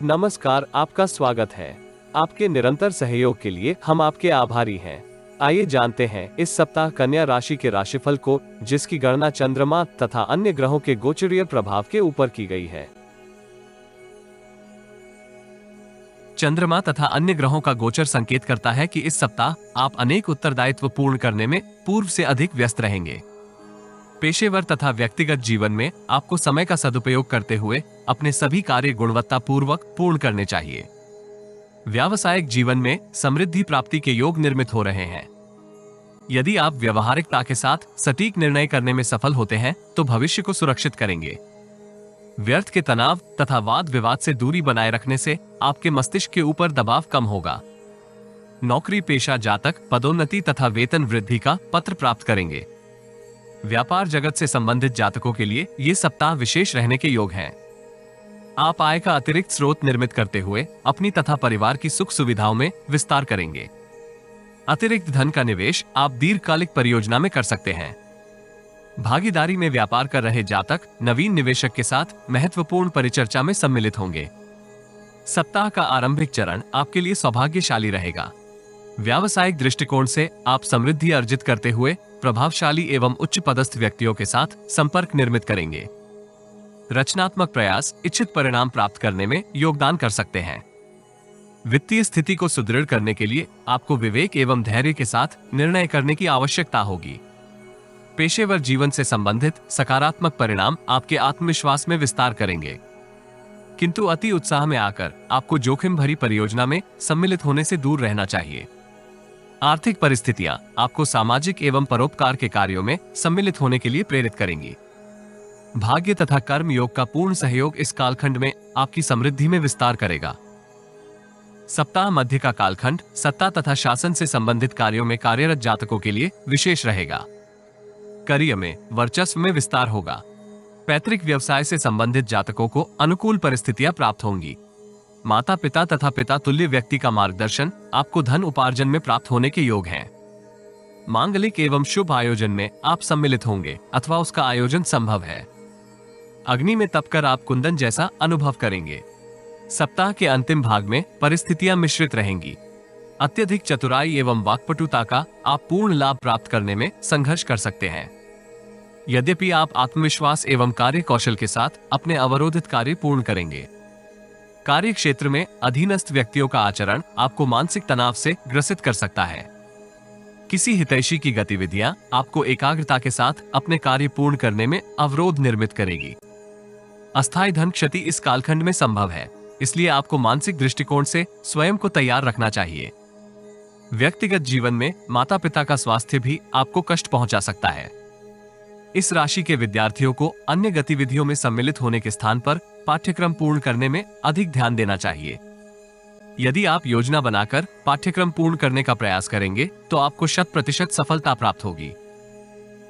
नमस्कार, आपका स्वागत है। आपके निरंतर सहयोग के लिए हम आपके आभारी हैं। आइए जानते हैं इस सप्ताह कन्या राशि के राशिफल को, जिसकी गणना चंद्रमा तथा अन्य ग्रहों के गोचरीय प्रभाव के ऊपर की गई है। चंद्रमा तथा अन्य ग्रहों का गोचर संकेत करता है कि इस सप्ताह आप अनेक उत्तरदायित्व पूर्ण करने में पूर्व से अधिक व्यस्त रहेंगे। पेशेवर तथा व्यक्तिगत जीवन में आपको समय का सदुपयोग करते हुए अपने सभी कार्य गुणवत्तापूर्वक पूर्ण करने चाहिए। व्यावसायिक जीवन में समृद्धि प्राप्ति के योग निर्मित हो रहे हैं। यदि आप व्यवहारिकता के साथ सटीक निर्णय करने में सफल होते हैं तो भविष्य को सुरक्षित करेंगे। व्यर्थ के तनाव तथा वाद विवाद से दूरी बनाए रखने से आपके मस्तिष्क के ऊपर दबाव कम होगा। नौकरी पेशा जातक पदोन्नति तथा वेतन वृद्धि का पत्र प्राप्त करेंगे। व्यापार जगत से संबंधित जातकों के लिए ये सप्ताह विशेष रहने के योग हैं। आप आय का अतिरिक्त स्रोत निर्मित करते हुए अपनी तथा परिवार की सुख सुविधाओं में विस्तार करेंगे। अतिरिक्त धन का निवेश आप दीर्घकालिक परियोजना में कर सकते हैं। भागीदारी में व्यापार कर रहे जातक नवीन निवेशक के साथ महत्वपूर्ण परिचर्चा में सम्मिलित होंगे। सप्ताह का आरंभिक चरण आपके लिए सौभाग्यशाली रहेगा। व्यावसायिक दृष्टिकोण से आप समृद्धि अर्जित करते हुए प्रभावशाली एवं उच्च पदस्थ व्यक्तियों के साथ संपर्क निर्मित करेंगे। रचनात्मक प्रयास इच्छित परिणाम प्राप्त करने में योगदान कर सकते हैं। वित्तीय स्थिति को सुदृढ़ करने के लिए आपको विवेक एवं धैर्य के साथ निर्णय करने की आवश्यकता होगी। पेशेवर जीवन से संबंधित सकारात्मक परिणाम आपके आत्मविश्वास में विस्तार करेंगे, किंतु अति उत्साह में आकर आपको जोखिम भरी परियोजना में सम्मिलित होने से दूर रहना चाहिए। आर्थिक परिस्थितियां आपको सामाजिक एवं परोपकार के कार्यों में सम्मिलित होने के लिए प्रेरित करेंगी। भाग्य तथा कर्म योग का पूर्ण सहयोग इस कालखंड में आपकी समृद्धि में विस्तार करेगा। सप्ताह मध्य का कालखंड सत्ता तथा शासन से संबंधित कार्यों में कार्यरत जातकों के लिए विशेष रहेगा। करियर में वर्चस्व में विस्तार होगा। पैतृक व्यवसाय से संबंधित जातकों को अनुकूल परिस्थितियां प्राप्त होंगी। माता पिता तथा पिता तुल्य व्यक्ति का मार्गदर्शन आपको धन उपार्जन में प्राप्त होने के योग हैं। मांगलिक एवं शुभ आयोजन में आप सम्मिलित होंगे अथवा उसका आयोजन संभव है। अग्नि में तपकर आप कुंदन जैसा अनुभव करेंगे। सप्ताह के अंतिम भाग में परिस्थितियां मिश्रित रहेंगी। अत्यधिक चतुराई एवं वाक्पटुता का आप पूर्ण लाभ प्राप्त करने में संघर्ष कर सकते हैं। यद्यपि आप आत्मविश्वास एवं कार्य कौशल के साथ अपने अवरोधित कार्य पूर्ण करेंगे। कार्य क्षेत्र में अधीनस्थ व्यक्तियों का आचरण आपको मानसिक तनाव से ग्रसित कर सकता है। किसी हितैषी की गतिविधियां आपको एकाग्रता के साथ अपने कार्य पूर्ण करने में अवरोध निर्मित करेगी। अस्थायी धन क्षति इस कालखंड में संभव है, इसलिए आपको मानसिक दृष्टिकोण से स्वयं को तैयार रखना चाहिए। व्यक्तिगत जीवन में माता पिता का स्वास्थ्य भी आपको कष्ट पहुंचा सकता है। इस राशि के विद्यार्थियों को अन्य गतिविधियों में सम्मिलित होने के स्थान पर पाठ्यक्रम पूर्ण करने में अधिक ध्यान देना चाहिए। यदि आप योजना बनाकर पाठ्यक्रम पूर्ण करने का प्रयास करेंगे तो आपको 100% सफलता प्राप्त होगी।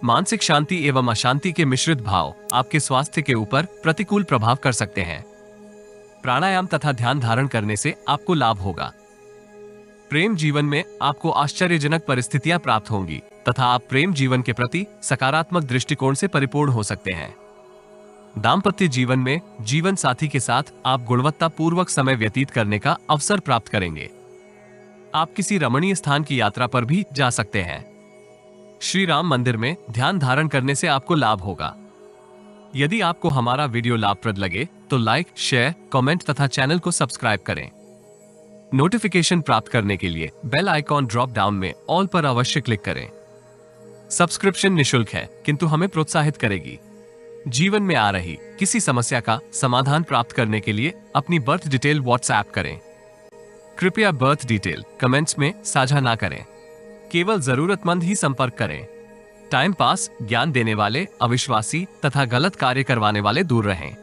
मानसिक शांति एवं अशांति के मिश्रित भाव आपके स्वास्थ्य के ऊपर प्रतिकूल प्रभाव कर सकते हैं। प्राणायाम तथा ध्यान धारण करने से आपको लाभ होगा। प्रेम जीवन में आपको आश्चर्यजनक परिस्थितियां प्राप्त होंगी तथा आप प्रेम जीवन के प्रति सकारात्मक दृष्टिकोण से परिपूर्ण हो सकते हैं। दाम्पत्य जीवन में जीवन साथी के साथ आप गुणवत्तापूर्वक समय व्यतीत करने का अवसर प्राप्त करेंगे। आप किसी रमणीय स्थान की यात्रा पर भी जा सकते हैं। श्री राम मंदिर में ध्यान धारण करने से आपको लाभ होगा। यदि आपको हमारा वीडियो लाभप्रद लगे तो लाइक, शेयर, कमेंट तथा चैनल को सब्सक्राइब करें। नोटिफिकेशन प्राप्त करने के लिए बेल आइकॉन ड्रॉप डाउन में ऑल पर अवश्य क्लिक करें। सब्सक्रिप्शन निशुल्क है, किंतु हमें प्रोत्साहित करेगी। जीवन में आ रही किसी समस्या का समाधान प्राप्त करने के लिए अपनी बर्थ डिटेल व्हाट्सएप करें। कृपया बर्थ डिटेल कमेंट्स में साझा ना करें। केवल जरूरतमंद ही संपर्क करें। टाइम पास, ज्ञान देने वाले, अविश्वासी तथा गलत कार्य करवाने वाले दूर रहें।